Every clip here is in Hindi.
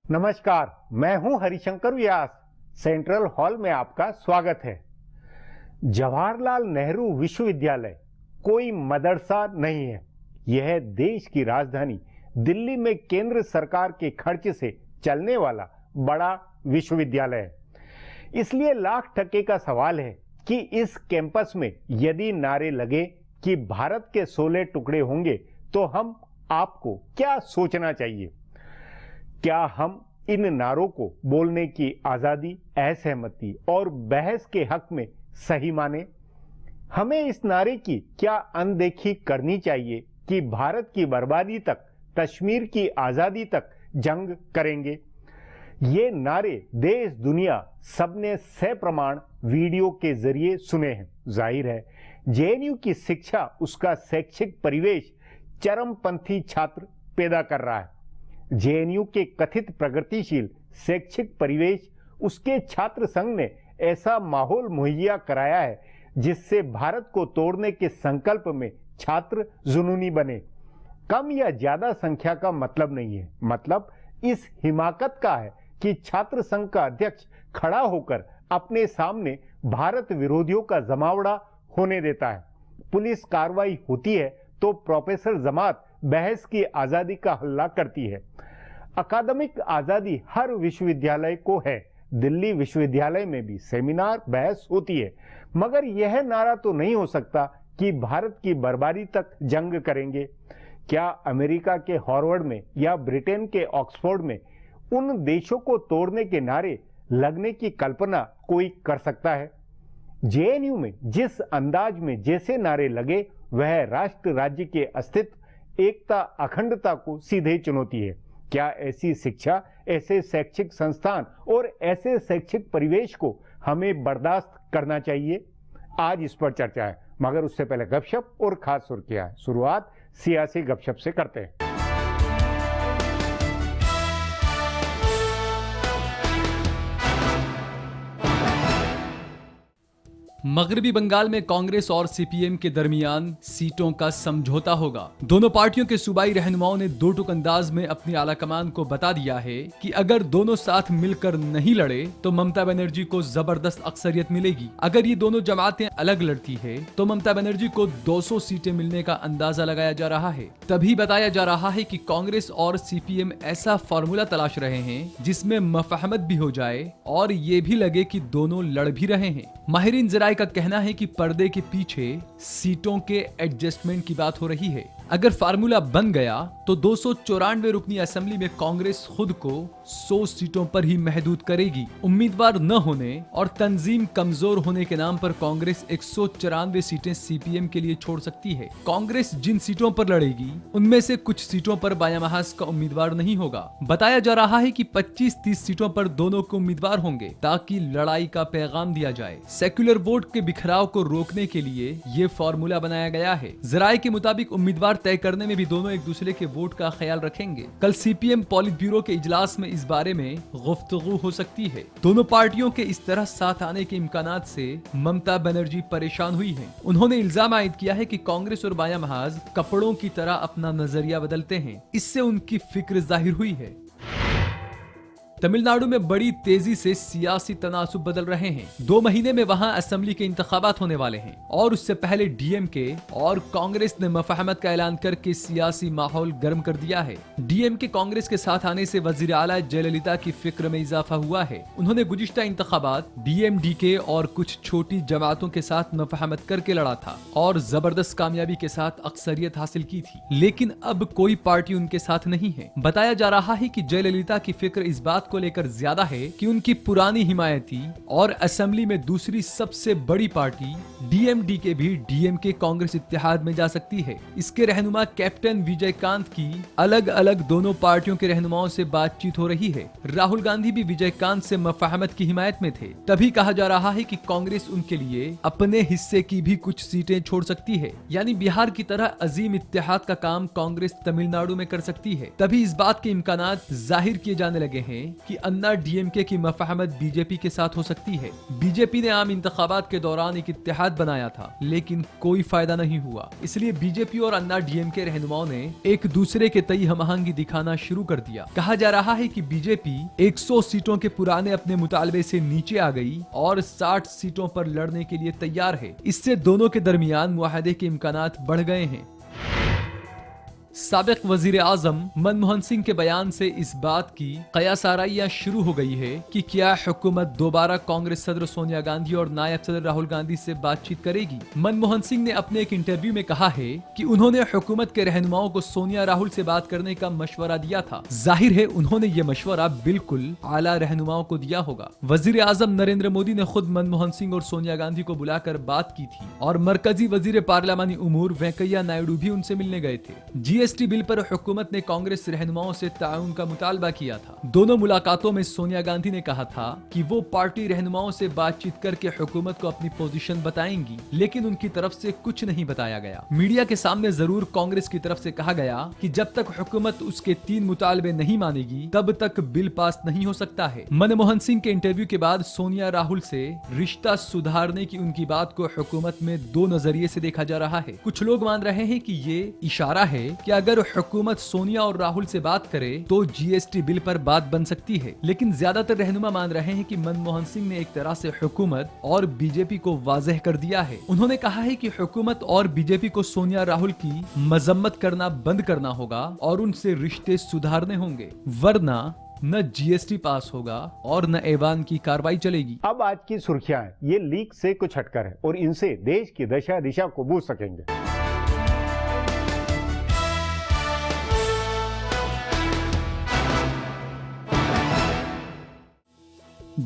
नमस्कार, मैं हूं हरिशंकर व्यास। सेंट्रल हॉल में आपका स्वागत है। जवाहरलाल नेहरू विश्वविद्यालय कोई मदरसा नहीं है। यह देश की राजधानी दिल्ली में केंद्र सरकार के खर्च से चलने वाला बड़ा विश्वविद्यालय है। इसलिए लाख टके का सवाल है कि इस कैंपस में यदि नारे लगे कि भारत के 16 टुकड़े होंगे तो हम आपको क्या सोचना चाहिए? क्या हम इन नारों को बोलने की आजादी, असहमति और बहस के हक में सही माने? हमें इस नारे की क्या अनदेखी करनी चाहिए कि भारत की बर्बादी तक, कश्मीर की आजादी तक जंग करेंगे? ये नारे देश दुनिया सबने सप्रमाण वीडियो के जरिए सुने हैं। जाहिर है जेएनयू की शिक्षा, उसका शैक्षिक परिवेश चरमपंथी छात्र पैदा कर रहा है। जेएनयू के कथित प्रगतिशील शैक्षिक परिवेश, उसके छात्र संघ ने ऐसा माहौल मुहैया कराया है जिससे भारत को तोड़ने के संकल्प में छात्र जुनूनी बने। कम या ज्यादा संख्या का मतलब नहीं है, मतलब इस हिमाकत का है कि छात्र संघ का अध्यक्ष खड़ा होकर अपने सामने भारत विरोधियों का जमावड़ा होने देता है। पुलिस कार्रवाई होती है तो प्रोफेसर जमात बहस की आजादी का हल्ला करती है। अकादमिक आजादी हर विश्वविद्यालय को है। दिल्ली विश्वविद्यालय में भी सेमिनार, बहस होती है, मगर यह नारा तो नहीं हो सकता कि भारत की बर्बादी तक जंग करेंगे। क्या अमेरिका के हार्वर्ड में या ब्रिटेन के ऑक्सफोर्ड में उन देशों को तोड़ने के नारे लगने की कल्पना कोई कर सकता है? जेएनयू में जिस अंदाज में जैसे नारे लगे, वह राष्ट्र राज्य के अस्तित्व, एकता, अखंडता को सीधे चुनौती है। क्या ऐसी शिक्षा, ऐसे शैक्षिक संस्थान और ऐसे शैक्षिक परिवेश को हमें बर्दाश्त करना चाहिए? आज इस पर चर्चा है, मगर उससे पहले गपशप और खास सुर्खियां। शुरुआत सियासी गपशप से करते हैं। मगरबी बंगाल में कांग्रेस और सीपीएम के दरमियान सीटों का समझौता होगा। दोनों पार्टियों के सूबाई रहनुमाओं ने दो टूक अंदाज में अपनी आलाकमान को बता दिया है कि अगर दोनों साथ मिलकर नहीं लड़े तो ममता बनर्जी को जबरदस्त अक्सरियत मिलेगी। अगर ये दोनों जमातें अलग लड़ती है तो ममता बनर्जी को 200 सीटें मिलने का अंदाजा लगाया जा रहा है। तभी बताया जा रहा है कि कांग्रेस और सीपीएम ऐसा फॉर्मूला तलाश रहे हैं जिसमें मफाहमत भी हो जाए और ये भी लगे कि दोनों लड़ भी रहे हैं। माहिरीन जराये का कहना है कि पर्दे के पीछे सीटों के एडजस्टमेंट की बात हो रही है। अगर फार्मूला बन गया तो 294 रुकनी असेंबली में कांग्रेस खुद को 100 सीटों पर ही महदूद करेगी। उम्मीदवार न होने और तंजीम कमजोर होने के नाम पर कांग्रेस 194 सीटें सीपीएम के लिए छोड़ सकती है। कांग्रेस जिन सीटों पर लड़ेगी उनमें से कुछ सीटों पर बायां महाज का उम्मीदवार नहीं होगा। बताया जा रहा है कि 25-30 सीटों पर दोनों के उम्मीदवार होंगे ताकि लड़ाई का पैगाम दिया जाए। सेक्युलर वोट के बिखराव को रोकने के लिए ये फॉर्मूला बनाया गया है। जराये के मुताबिक उम्मीदवार तय करने में भी दोनों एक दूसरे के वोट का ख्याल रखेंगे। कल सीपीएम पॉलिट ब्यूरो के इजलास में इस बारे में गुफ्तगू हो सकती है। दोनों पार्टियों के इस तरह साथ आने के इम्कानात से ममता बनर्जी परेशान हुई हैं। उन्होंने इल्जाम आयद किया है कि कांग्रेस और बायां महाज कपड़ों की तरह अपना नजरिया बदलते हैं। इससे उनकी फिक्र जाहिर हुई है। तमिलनाडु में बड़ी तेजी से सियासी तनासुब बदल रहे हैं। 2 महीने में वहां असेंबली के इंतखाबात होने वाले हैं और उससे पहले डीएमके और कांग्रेस ने मफाहमत का ऐलान करके सियासी माहौल गर्म कर दिया है। डीएमके कांग्रेस के साथ आने से वजीर आला जयललिता की फिक्र में इजाफा हुआ है। उन्होंने गुज़िश्ता इंतखाबात डीएमडीके और कुछ छोटी जमातों के साथ मफाहमत करके लड़ा था और जबरदस्त कामयाबी के साथ अक्सरियत हासिल की थी, लेकिन अब कोई पार्टी उनके साथ नहीं है। बताया जा रहा है कि जयललिता की फिक्र इस बात को लेकर ज्यादा है कि उनकी पुरानी हिमायती और असेंबली में दूसरी सबसे बड़ी पार्टी डीएमडीके भी डीएमके कांग्रेस इत्तेहाद में जा सकती है। इसके रहनुमा कैप्टन विजयकांत की अलग अलग दोनों पार्टियों के रहनुमाओं से बातचीत हो रही है। राहुल गांधी भी विजयकांत से मफाहमत की हिमायत में थे। तभी कहा जा रहा है कि कांग्रेस उनके लिए अपने हिस्से की भी कुछ सीटें छोड़ सकती है, यानी बिहार की तरह अजीम इत्तेहाद का काम कांग्रेस तमिलनाडु में कर सकती है। तभी इस बात के इम्कानात जाहिर किए जाने लगे हैं कि अन्ना डीएमके की मफाहमत बीजेपी के साथ हो सकती है। बीजेपी ने आम इंतखाबात के दौरान एक इत्तेहाद बनाया था, लेकिन कोई फायदा नहीं हुआ। इसलिए बीजेपी और अन्ना डीएमके रहनुमाओं ने एक दूसरे के तई हमआहंगी दिखाना शुरू कर दिया। कहा जा रहा है कि बीजेपी 100 सीटों के पुराने अपने मुतालबे से नीचे आ गई और 60 सीटों पर लड़ने के लिए तैयार है। इससे दोनों के दरमियान मुआहदे के इम्कानात बढ़ गए हैं। साबिक वजीर आजम मनमोहन सिंह के बयान से इस बात की कयासाराइयां शुरू हो गई है कि क्या हुकूमत दोबारा कांग्रेस सदर सोनिया गांधी और नायब सदर राहुल गांधी से बातचीत करेगी। मनमोहन सिंह ने अपने एक इंटरव्यू में कहा है कि उन्होंने हुकूमत के रहनुमाओं को सोनिया राहुल से बात करने का मशवरा दिया था। जाहिर है उन्होंने ये मशवरा बिल्कुल आला रहनुमाओं को दिया होगा। वजीर आजम नरेंद्र मोदी ने खुद मनमोहन सिंह और सोनिया गांधी को बुलाकर बात की थी और मरकजी वजीर पार्लियामानी उमूर वेंकैया नायडू भी उनसे मिलने गए थे। जीएसटी बिल पर हुकूमत ने कांग्रेस रहनुमाओं से ताउन का मुतालबा किया था। दोनों मुलाकातों में सोनिया गांधी ने कहा था कि वो पार्टी रहनुमाओं से बातचीत करके हुकूमत को अपनी पोजीशन बताएंगी, लेकिन उनकी तरफ से कुछ नहीं बताया गया। मीडिया के सामने जरूर कांग्रेस की तरफ से कहा गया कि जब तक हुकूमत उसके 3 मुतालबे नहीं मानेगी तब तक बिल पास नहीं हो सकता है। मनमोहन सिंह के इंटरव्यू के बाद सोनिया राहुल से रिश्ता सुधारने की उनकी बात को हुकूमत में 2 नजरिए से देखा जा रहा है। कुछ लोग मान रहे हैं कि ये इशारा है कि अगर हुकूमत सोनिया और राहुल से बात करे तो जीएसटी बिल पर बात बन सकती है, लेकिन ज्यादातर रहनुमा मान रहे हैं कि मनमोहन सिंह ने एक तरह से हुकूमत और बीजेपी को वाज़ेह कर दिया है। उन्होंने कहा है कि हुकूमत और बीजेपी को सोनिया राहुल की मजम्मत करना बंद करना होगा और उनसे रिश्ते सुधारने होंगे, वरना न जीएसटी पास होगा और न ऐवान की कार्रवाई चलेगी। अब आज की सुर्खियां ये लीक से कुछ हटकर है और इनसे देश की दशा दिशा को बूझ सकेंगे।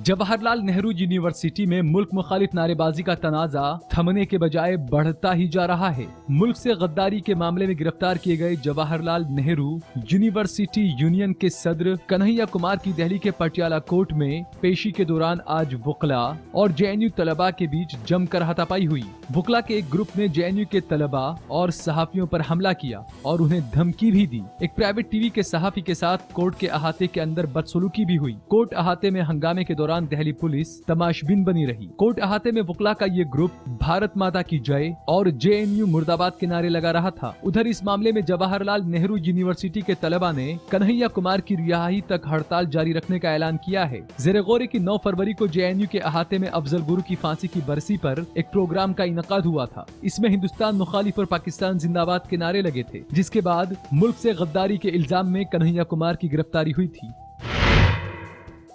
जवाहरलाल नेहरू यूनिवर्सिटी में मुल्क मुखालिफ नारेबाजी का तनाजा थमने के बजाय बढ़ता ही जा रहा है। मुल्क से गद्दारी के मामले में गिरफ्तार किए गए जवाहरलाल नेहरू यूनिवर्सिटी यूनियन के सदर कन्हैया कुमार की दिल्ली के पटियाला कोर्ट में पेशी के दौरान आज वकला और जेएनयू तलबा के बीच जमकर हाथापाई हुई। वकला के एक ग्रुप ने जेएनयू के तलबा और सहाफियों पर हमला किया और उन्हें धमकी भी दी। एक प्राइवेट टीवी के सहाफी के साथ कोर्ट के अहाते के अंदर बदसलूकी भी हुई। कोर्ट अहाते में हंगामे के दौरान दिल्ली पुलिस तमाशबीन बनी रही। कोर्ट अहाते में वकला का ये ग्रुप भारत माता की जय और जेएनयू मुर्दाबाद के नारे लगा रहा था। उधर इस मामले में जवाहरलाल नेहरू यूनिवर्सिटी के तलबा ने कन्हैया कुमार की रिहाई तक हड़ताल जारी रखने का ऐलान किया है। ज़ेरे गौर की 9 फरवरी को जेएनयू के अहाते में अफजल गुरु की फांसी की बरसी पर एक प्रोग्राम का इनकाद हुआ था। इसमें हिंदुस्तान मुखालिफ और पाकिस्तान जिंदाबाद के नारे लगे थे, जिसके बाद मुल्क से गद्दारी के इल्जाम में कन्हैया कुमार की गिरफ्तारी हुई थी।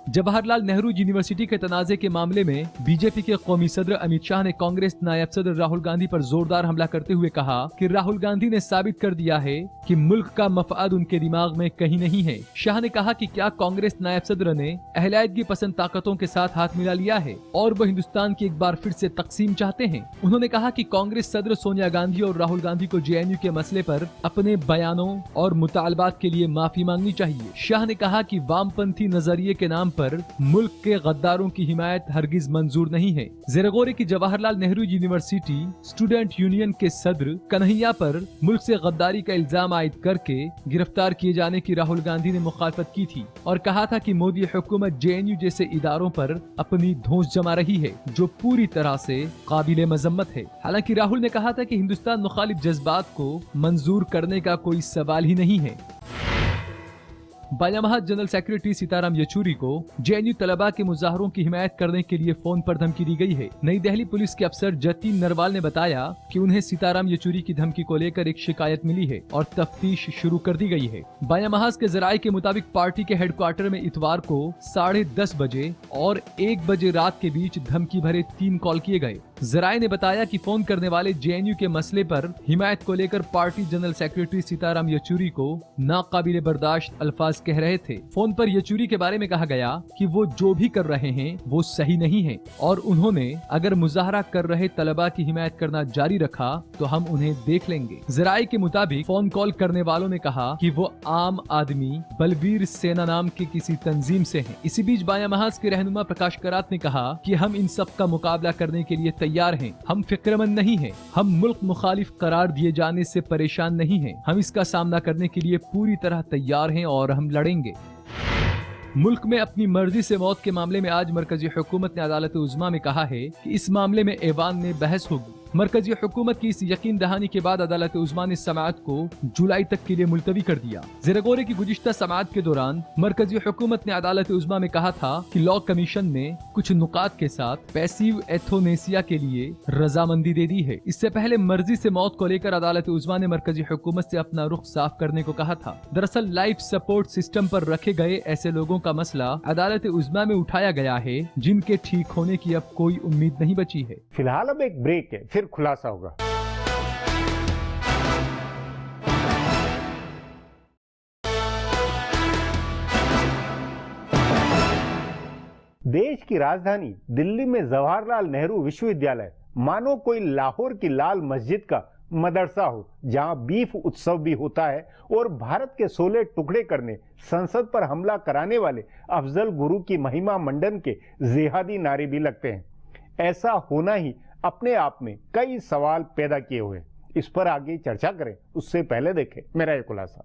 जवाहरलाल नेहरू यूनिवर्सिटी के तनाजे के मामले में बीजेपी के कौमी सदर अमित शाह ने कांग्रेस नायब सदर राहुल गांधी पर जोरदार हमला करते हुए कहा कि राहुल गांधी ने साबित कर दिया है कि मुल्क का मफाद उनके दिमाग में कहीं नहीं है। शाह ने कहा कि क्या कांग्रेस नायब सदर ने अहलायदगी पसंद ताकतों के साथ हाथ मिला लिया है और वो हिंदुस्तान की एक बार फिर से तकसीम चाहते हैं। उन्होंने कहा कि कांग्रेस सदर सोनिया गांधी और राहुल गांधी को जेएनयू के मसले पर अपने बयानों और मुतालबात के लिए माफी मांगनी चाहिए। शाह ने कहा कि वामपंथी नजरिए के नाम पर मुल्क के गद्दारों की हिमायत हरगिज मंजूर नहीं है। ज़ेरे गौर की Jawaharlal Nehru university student union के सदर कन्हैया पर मुल्क से गद्दारी का इल्जाम आयद करके गिरफ्तार किए जाने की राहुल गांधी ने मुखालफत की थी और कहा था कि मोदी हुकूमत जेएनयू जैसे इदारों पर अपनी धौंस जमा रही है, जो पूरी तरह से काबिले मजम्मत है। हालांकि राहुल ने कहा था कि हिंदुस्तान मुखालिफ जज्बात को मंजूर करने का कोई सवाल ही नहीं है। बायामाह जनरल सेक्रेटरी सीताराम येचुरी को जेएनयू तलबा के मुजाहरों की हिमायत करने के लिए फोन पर धमकी दी गई है। नई दिल्ली पुलिस के अफसर जतीन नरवाल ने बताया कि उन्हें सीताराम येचुरी की धमकी को लेकर एक शिकायत मिली है और तफ्तीश शुरू कर दी गई है। बायामाह के जराये के मुताबिक पार्टी के हेडक्वार्टर में इतवार को 10:30 बजे और 1 बजे रात के बीच धमकी भरे 3 कॉल किए गए। जराये ने बताया कि फोन करने वाले जेएनयू के मसले पर हिमायत को लेकर party general secretary Sitaram Yechury को नाकाबिले बर्दाश्त अल्फाज कह रहे थे। फोन पर येचुरी के बारे में कहा गया कि वो जो भी कर रहे हैं वो सही नहीं है और उन्होंने अगर मुजाहरा कर रहे तलबा की हिमायत करना जारी रखा तो हम उन्हें देख लेंगे। जराये के मुताबिक फोन कॉल करने वालों ने कहा कि वो आम आदमी बलबीर सेना नाम के किसी तंजीम से हैं। इसी बीच बायामाह के रहनुमा प्रकाश करात ने कहा कि हम इन सब का मुकाबला करने के लिए तैयार हैं। हम फिक्रमंद नहीं हैं। हम मुल्क मुखालिफ करार दिए जाने से परेशान नहीं हैं। हम इसका सामना करने के लिए पूरी तरह तैयार हैं और हम लड़ेंगे। मुल्क में अपनी मर्जी से मौत के मामले में आज मरकजी हुकूमत ने अदालत उज़्मा में कहा है कि इस मामले में ऐवान में बहस होगी। मरकजी हुकूमत की इस यकीन दहानी के बाद अदालत उज़्मा ने समाअत को जुलाई तक के लिए मुलतवी कर दिया। ज़ेर-ए-गौर की गुज़िश्ता समाअत के दौरान मरकजी हुकूमत ने अदालत उज़्मा में कहा था कि लॉ कमीशन ने कुछ नुकात के साथ पैसिव एथोनेसिया के लिए रजामंदी दे दी है। इससे पहले मर्जी से मौत को लेकर अदालत उज़्मा ने मरकजी हुकूमत से अपना रुख साफ करने को कहा था। दरअसल लाइफ सपोर्ट सिस्टम पर रखे गए ऐसे लोगों का मसला अदालत उज़्मा में उठाया गया है जिनके ठीक होने की अब कोई उम्मीद नहीं बची है। फिलहाल अब एक ब्रेक है, फिर खुलासा होगा। देश की राजधानी दिल्ली में जवाहरलाल नेहरू विश्वविद्यालय मानो कोई लाहौर की लाल मस्जिद का मदरसा हो, जहां बीफ उत्सव भी होता है और भारत के 16 टुकड़े करने, संसद पर हमला कराने वाले अफजल गुरु की महिमा मंडन के जिहादी नारे भी लगते हैं। ऐसा होना ही अपने आप में कई सवाल पैदा किए हुए। इस पर आगे चर्चा करें, उससे पहले देखें मेरा ये खुलासा।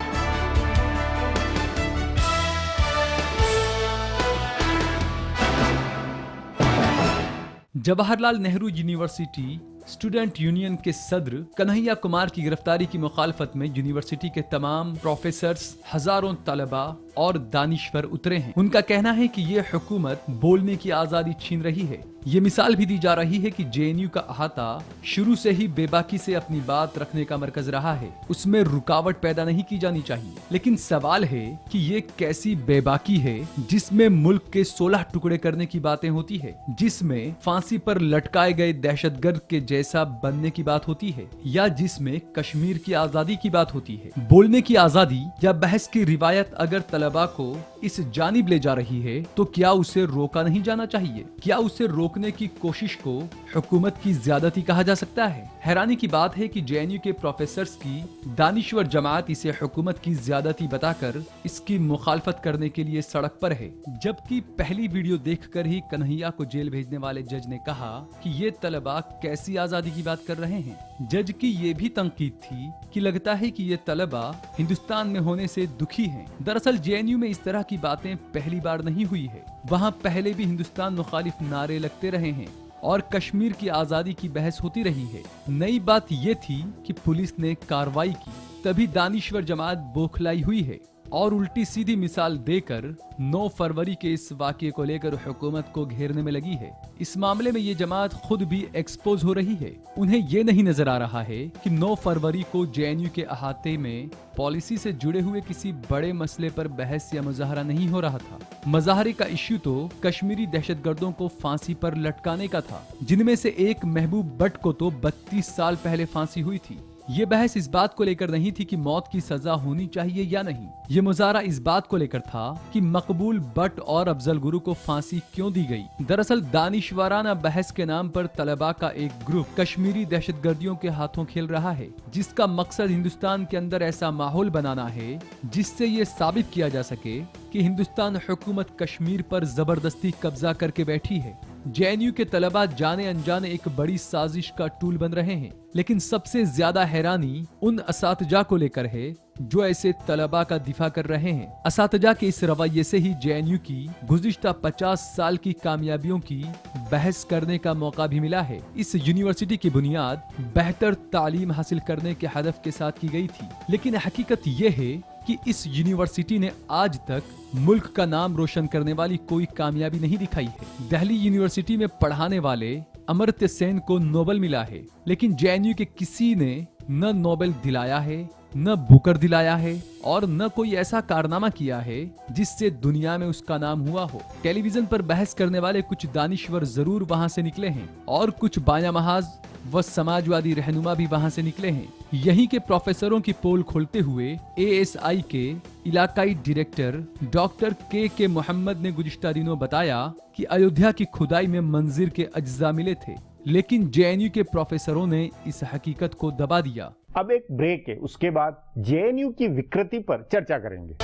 Jawaharlal Nehru university student union के सदर कन्हैया कुमार की गिरफ्तारी की मुखालफत में यूनिवर्सिटी के तमाम प्रोफेसर्स, हजारों तलबा और दानिश्वर उतरे हैं। उनका कहना है कि ये हुकूमत बोलने की आजादी छीन रही है। ये मिसाल भी दी जा रही है कि जेएनयू का अहाता शुरू से ही बेबाकी से अपनी बात रखने का मरकज रहा है, उसमें रुकावट पैदा नहीं की जानी चाहिए। लेकिन सवाल है कि ये कैसी बेबाकी है जिसमें मुल्क के 16 टुकड़े करने की बातें होती है, जिसमें फांसी पर लटकाए गए दहशतगर्द के जैसा बनने की बात होती है, या जिसमें कश्मीर की आजादी की बात होती है। बोलने की आजादी या बहस की रिवायत अगर तलबा को इस जानिब ले जा रही है तो क्या उसे रोका नहीं जाना चाहिए? क्या उसे रोकने की कोशिश को हुकूमत की ज्यादती कहा जा सकता है? हैरानी की बात है कि जेएनयू के प्रोफेसर्स की दानिश्वर जमात इसे हुकूमत की ज्यादती बताकर इसकी मुखालफत करने के लिए सड़क पर है, जबकि पहली वीडियो देखकर ही कन्हैया को जेल भेजने वाले जज ने कहा कि ये तलबा कैसी आजादी की बात कर रहे हैं। जज की ये भी तंकीद थी कि लगता है कि ये तलबा हिंदुस्तान में होने से दुखी हैं। दरअसल जेएनयू में इस तरह की बातें पहली बार नहीं हुई है, वहाँ पहले भी हिंदुस्तान मुखालिफ नारे लगते रहे हैं और कश्मीर की आजादी की बहस होती रही है। नई बात ये थी कि पुलिस ने कार्रवाई की, तभी दानिश्वर जमात बौखलाई हुई है और उल्टी सीधी मिसाल देकर 9 फरवरी के इस वाक़ये को लेकर हुकूमत को घेरने में लगी है। इस मामले में ये जमात खुद भी एक्सपोज हो रही है। उन्हें ये नहीं नजर आ रहा है कि 9 फरवरी को जेएनयू के अहाते में पॉलिसी से जुड़े हुए किसी बड़े मसले पर बहस या मुजाहरा नहीं हो रहा था। मुजाहरे का इश्यू तो कश्मीरी दहशतगर्दों को फांसी पर लटकाने का था, जिनमें से एक महबूब बट को तो 32 साल पहले फांसी हुई थी। ये बहस इस बात को लेकर नहीं थी कि मौत की सजा होनी चाहिए या नहीं। ये मुजाहरा इस बात को लेकर था कि मकबूल बट और अफजल गुरु को फांसी क्यों दी गई। दरअसल दानिशवाराना बहस के नाम पर तलबा का एक ग्रुप कश्मीरी दहशतगर्दियों के हाथों खेल रहा है, जिसका मकसद हिंदुस्तान के अंदर ऐसा माहौल बनाना है जिससे ये साबित किया जा सके कि हिंदुस्तान हुकूमत कश्मीर पर जबरदस्ती कब्जा करके बैठी है। जेएनयू के तलबा जाने अनजाने एक बड़ी साजिश का टूल बन रहे हैं। लेकिन सबसे ज्यादा हैरानी उन असातिजा को लेकर है जो ऐसे तलबा का दिफा कर रहे हैं। असातिजा के इस रवैये से ही जेएनयू की गुज़िश्ता 50 साल की कामयाबियों की बहस करने का मौका भी मिला है। इस यूनिवर्सिटी की बुनियाद बेहतर तालीम हासिल करने के हदफ के साथ की गई थी, लेकिन हकीकत ये है कि इस यूनिवर्सिटी ने आज तक मुल्क का नाम रोशन करने वाली कोई कामयाबी नहीं दिखाई है। दिल्ली यूनिवर्सिटी में पढ़ाने वाले अमर्त्य सेन को नोबेल मिला है, लेकिन जेएनयू के किसी ने न नोबेल दिलाया है, न बुकर दिलाया है और न कोई ऐसा कारनामा किया है जिससे दुनिया में उसका नाम हुआ हो। टेलीविजन पर बहस करने वाले कुछ दानिश्वर जरूर वहां से निकले हैं और कुछ बायां महाज व समाजवादी रहनुमा भी वहां से निकले हैं। यहीं के प्रोफेसरों की पोल खोलते हुए एएसआई के इलाकाई डायरेक्टर डॉक्टर के मोहम्मद ने गुज़िश्ता दिनों बताया कि अयोध्या की खुदाई में मंजिर के अज्जा मिले थे, लेकिन जेएनयू के प्रोफेसरों ने इस हकीकत को दबा दिया। अब एक ब्रेक है, उसके बाद जेएनयू की विकृति पर चर्चा करेंगे।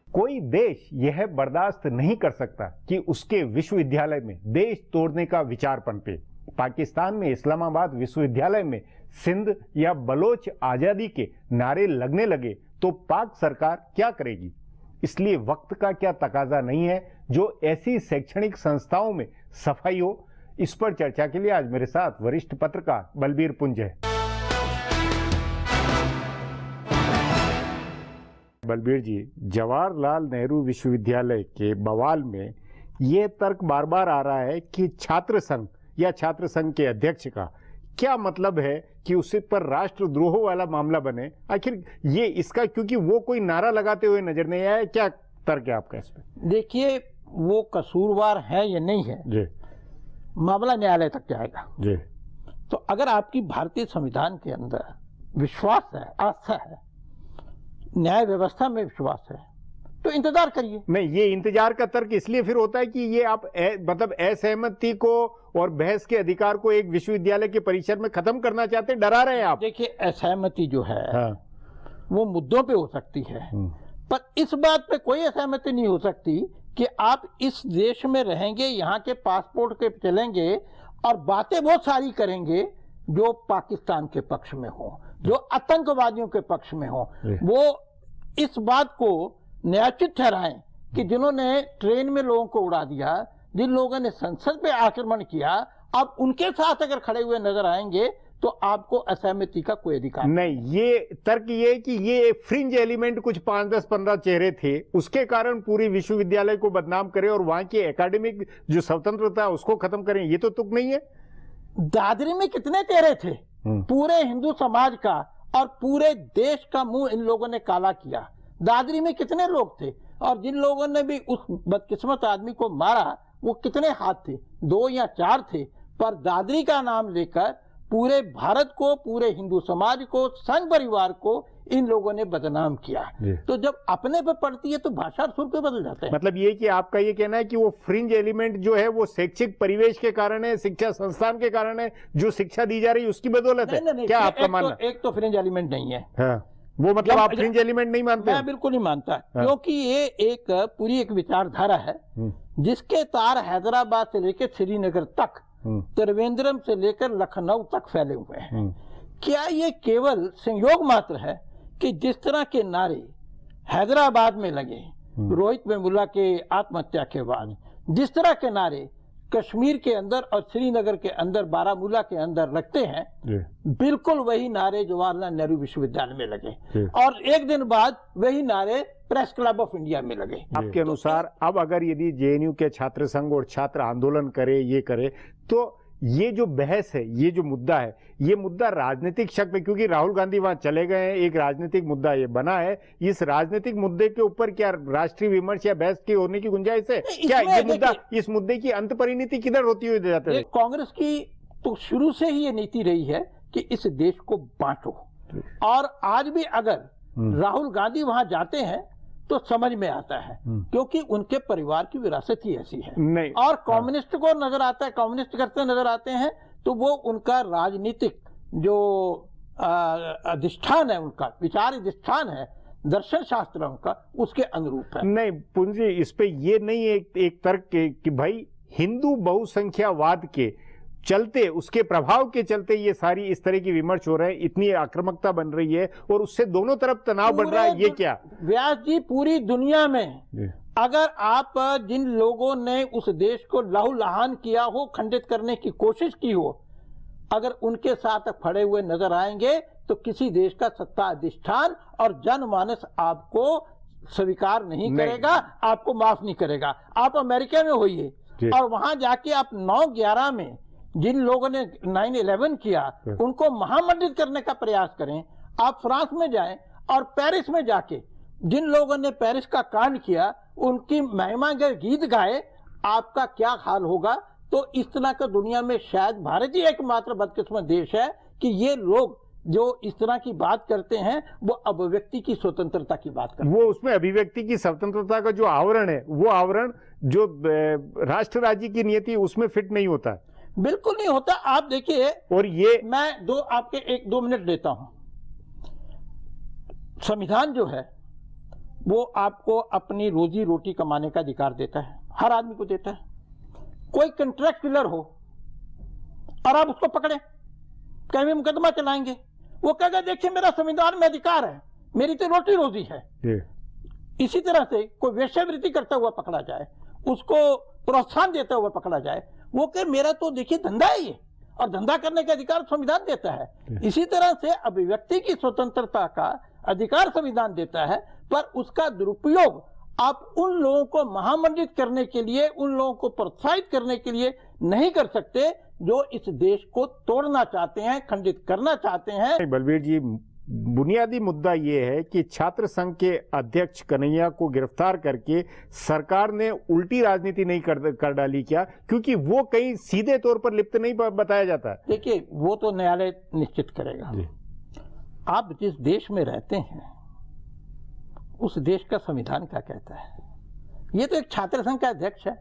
कोई देश यह बर्दाश्त नहीं कर सकता कि उसके विश्वविद्यालय में देश तोड़ने का विचार पनपे पाकिस्तान में इस्लामाबाद विश्वविद्यालय में सिंध या बलोच आजादी के नारे लगने लगे तो पाक सरकार क्या करेगी? इसलिए वक्त का क्या तकाजा नहीं है जो ऐसी शैक्षणिक संस्थाओं में सफाई हो? इस पर चर्चा के लिए आज मेरे साथ वरिष्ठ पत्रकार बलबीर पुंज है। बलबीर जी, जवाहरलाल नेहरू विश्वविद्यालय के बवाल में यह तर्क बार बार आ रहा है कि छात्र संघ या छात्र संघ के अध्यक्ष का क्या मतलब है कि उस पर राष्ट्रद्रोह वाला मामला बने? आखिर ये इसका, क्योंकि वो कोई नारा लगाते हुए नजर नहीं आया, क्या तर्क है आपका इस पर? देखिए, वो कसूरवार है या नहीं है जी, मामला न्यायालय तक जाएगा। जी। तो अगर आपकी भारतीय संविधान के अंदर विश्वास है, आस्था है, न्याय व्यवस्था में विश्वास है, तो इंतजार करिए। नहीं, ये इंतजार का तर्क इसलिए फिर होता है कि ये आप मतलब असहमति को और बहस के अधिकार को एक विश्वविद्यालय के परिसर में खत्म करना चाहते हैं, डरा रहे हैं आप। देखिए, असहमति जो है हाँ। वो मुद्दों पे हो सकती है, पर इस बात पे कोई असहमति नहीं हो सकती कि आप इस देश में रहेंगे, यहाँ के पासपोर्ट के चलेंगे और बातें बहुत सारी करेंगे जो पाकिस्तान के पक्ष में हो, जो आतंकवादियों के पक्ष में हो। वो इस बात को न्यायोचित ठहराएं कि जिन्होंने ट्रेन में लोगों को उड़ा दिया, जिन लोगों ने संसद पे आक्रमण किया, आप उनके साथ अगर खड़े हुए नजर आएंगे तो आपको असहमति का कोई अधिकार नहीं। ये तर्क ये कि ये फ्रिंज एलिमेंट कुछ 5, 10, 15 चेहरे थे, उसके कारण पूरी विश्वविद्यालय को बदनाम करें और वहां की एकेडमिक जो स्वतंत्रता है उसको खत्म करें, ये तो तुक नहीं है। दादरी में कितने चेहरे थे? पूरे हिंदू समाज का और पूरे देश का मुंह इन लोगों ने काला किया। दादरी में कितने लोग थे? और जिन लोगों ने भी उस बदकिस्मत आदमी को मारा वो कितने हाथ थे? 2 या 4 थे। पर दादरी का नाम लेकर पूरे भारत को, पूरे हिंदू समाज को, संघ परिवार को इन लोगों ने बदनाम किया। तो जब अपने पे पड़ती है तो भाषा सुर पे बदल जाते हैं। मतलब ये कि आपका ये कहना है कि वो फ्रिंज एलिमेंट जो है वो शैक्षिक परिवेश के कारण है, शिक्षा संस्थान के कारण है, जो शिक्षा दी जा रही है उसकी बदौलत है? नहीं, क्या आपका मानना? एक तो फ्रिंज एलिमेंट नहीं है। हाँ। वो मतलब आप फ्रिंज एलिमेंट नहीं मानते? मैं बिल्कुल नहीं मानता, क्योंकि ये एक पूरी एक विचारधारा है जिसके तार हैदराबाद से लेकर श्रीनगर तक, त्रिवेंद्रम से लेकर लखनऊ तक फैले हुए हैं। क्या ये केवल संयोग मात्र है कि जिस तरह के नारे हैदराबाद में लगे रोहित वेमुला के आत्महत्या के बाद, जिस तरह के नारे कश्मीर के अंदर और श्रीनगर के अंदर, बारामूला के अंदर लगते हैं, बिल्कुल वही नारे जवाहरलाल नेहरू विश्वविद्यालय में लगे और एक दिन बाद वही नारे प्रेस क्लब ऑफ इंडिया में लगे। आपके अनुसार अब अगर यदि जेएनयू के छात्र संघ और छात्र आंदोलन करे, ये करे, तो ये जो बहस है, ये जो मुद्दा है, ये मुद्दा राजनीतिक शक्ल, क्योंकि राहुल गांधी वहां चले गए हैं, एक राजनीतिक मुद्दा ये बना है, इस राजनीतिक मुद्दे के ऊपर क्या राष्ट्रीय विमर्श या बहस की होने की गुंजाइश है? क्या ये मुद्दा, इस मुद्दे की अंत परिणति किधर होती हुई जाती है? कांग्रेस की तो शुरू से ही ये नीति रही है कि इस देश को बांटो, और आज भी अगर राहुल गांधी वहां जाते हैं तो समझ में आता है, क्योंकि उनके परिवार की विरासत ही ऐसी है। नहीं। और कम्युनिस्ट को नजर आता है, कम्युनिस्ट करते नजर आते हैं, तो वो उनका राजनीतिक जो अधिष्ठान है, उनका विचार अधिष्ठान है, दर्शन शास्त्र उनका, उसके अनुरूप है। नहीं पूंजी, इस पे ये नहीं एक तर्क कि भाई हिंदू बहुसंख्यावाद के चलते, उसके प्रभाव के चलते ये सारी इस तरह की विमर्श हो रहे हैं, इतनी आक्रामकता बन रही है और उससे दोनों तरफ तनाव बढ़ रहा है, ये क्या? व्यास जी, पूरी दुनिया में अगर आप जिन लोगों ने उस देश को लहूलुहान किया हो, खंडित करने की कोशिश की हो, अगर उनके साथ खड़े हुए नजर आएंगे तो किसी देश का सत्ता अधिष्ठान और जनमानस आपको स्वीकार नहीं करेगा, आपको माफ नहीं करेगा। आप अमेरिका में होइए और वहां जाके आप 9/11 में जिन लोगों ने 9/11 किया उनको महामंडित करने का प्रयास करें। आप फ्रांस में जाएं और पेरिस में जाके जिन लोगों ने पेरिस का कांड किया उनकी महिमा के गीत गाए, आपका क्या हाल होगा? तो इस तरह का दुनिया में शायद भारत ही एकमात्र बदकिस्मत देश है कि ये लोग जो इस तरह की बात करते हैं वो अभिव्यक्ति की स्वतंत्रता की बात करते हैं। वो उसमें अभिव्यक्ति की स्वतंत्रता का जो आवरण है, वो आवरण जो राष्ट्र राज्य की नीति उसमें फिट नहीं होता है। बिल्कुल नहीं होता। आप देखिए, और ये मैं आपके 1-2 मिनट देता हूं। संविधान जो है वो आपको अपनी रोजी रोटी कमाने का अधिकार देता है, हर आदमी को देता है। कोई कंट्रैक्ट किलर हो, और आप उसको पकड़े, कहीं मुकदमा चलाएंगे। वो कहेगा देखिए मेरा संविधान में अधिकार है, मेरी तो रोटी रोजी है। इसी तरह से कोई वेश्यावृत्ति करता हुआ पकड़ा जाए, उसको प्रोत्साहन देता हुआ पकड़ा जाए, वो कहे मेरा तो देखिए धंधा है ये, और धंधा करने का अधिकार संविधान देता है। इसी तरह से अभिव्यक्ति की स्वतंत्रता का अधिकार संविधान देता है, पर उसका दुरुपयोग आप उन लोगों को महामंडित करने के लिए, उन लोगों को प्रोत्साहित करने के लिए नहीं कर सकते जो इस देश को तोड़ना चाहते हैं, खंडित करना चाहते हैं। बलबीर जी, बुनियादी मुद्दा ये है कि छात्र संघ के अध्यक्ष कन्हैया को गिरफ्तार करके सरकार ने उल्टी राजनीति नहीं कर डाली क्या? क्योंकि वो कहीं सीधे तौर पर लिप्त नहीं बताया जाता। देखिए वो तो न्यायालय निश्चित करेगा। आप जिस देश में रहते हैं उस देश का संविधान क्या कहता है? ये तो एक छात्र संघ का अध्यक्ष है।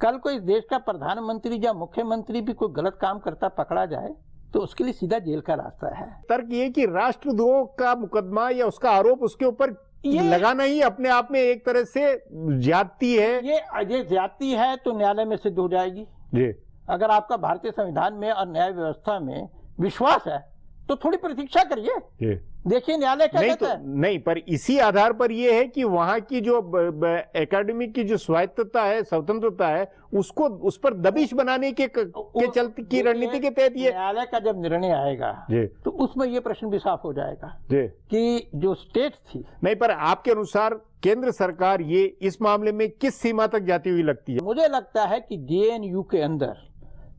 कल को इस देश का प्रधानमंत्री या मुख्यमंत्री भी कोई गलत काम करता पकड़ा जाए तो उसके लिए सीधा जेल का रास्ता है। तर्क ये कि राष्ट्रद्रोह का मुकदमा या उसका आरोप उसके ऊपर लगाना ही अपने आप में एक तरह से ज्यादती है। ये ज्यादती है तो न्यायालय में सिद्ध हो जाएगी जी। अगर आपका भारतीय संविधान में और न्याय व्यवस्था में विश्वास है तो थोड़ी प्रतीक्षा करिए, देखिए न्यायालय क्या कहता है। नहीं, पर इसी आधार पर यह है कि वहां की जो एकेडमिक की जो स्वायत्तता है, स्वतंत्रता है, उसको उस पर दबिश बनाने के चलते की रणनीति के तहत ये न्यायालय का जब निर्णय आएगा तो उसमें ये प्रश्न भी साफ हो जाएगा कि जो स्टेट थी। नहीं, पर आपके अनुसार केंद्र सरकार ये इस मामले में किस सीमा तक जाती हुई लगती है? मुझे लगता है कि जेएनयू के अंदर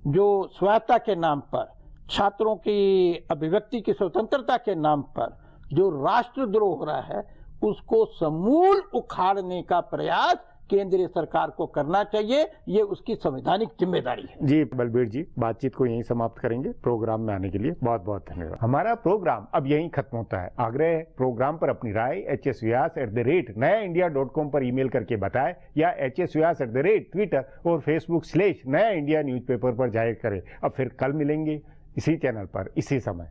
जो स्वायत्तता के नाम पर, छात्रों की अभिव्यक्ति की स्वतंत्रता के नाम पर जो राष्ट्रद्रोह हो रहा है उसको समूल उखाड़ने का प्रयास केंद्रीय सरकार को करना चाहिए। ये उसकी संवैधानिक जिम्मेदारी है। जी बलबीर जी, बातचीत को यहीं समाप्त करेंगे। प्रोग्राम में आने के लिए बहुत बहुत धन्यवाद। हमारा प्रोग्राम अब यहीं खत्म होता है। आग्रह है प्रोग्राम पर अपनी राय hsvyas@nayaindia.com पर ईमेल करके बताएं या hsvyas@Twitter और Facebook/नया इंडिया न्यूज़पेपर पर जाहिर करें। अब फिर कल मिलेंगे इसी चैनल पर इसी समय।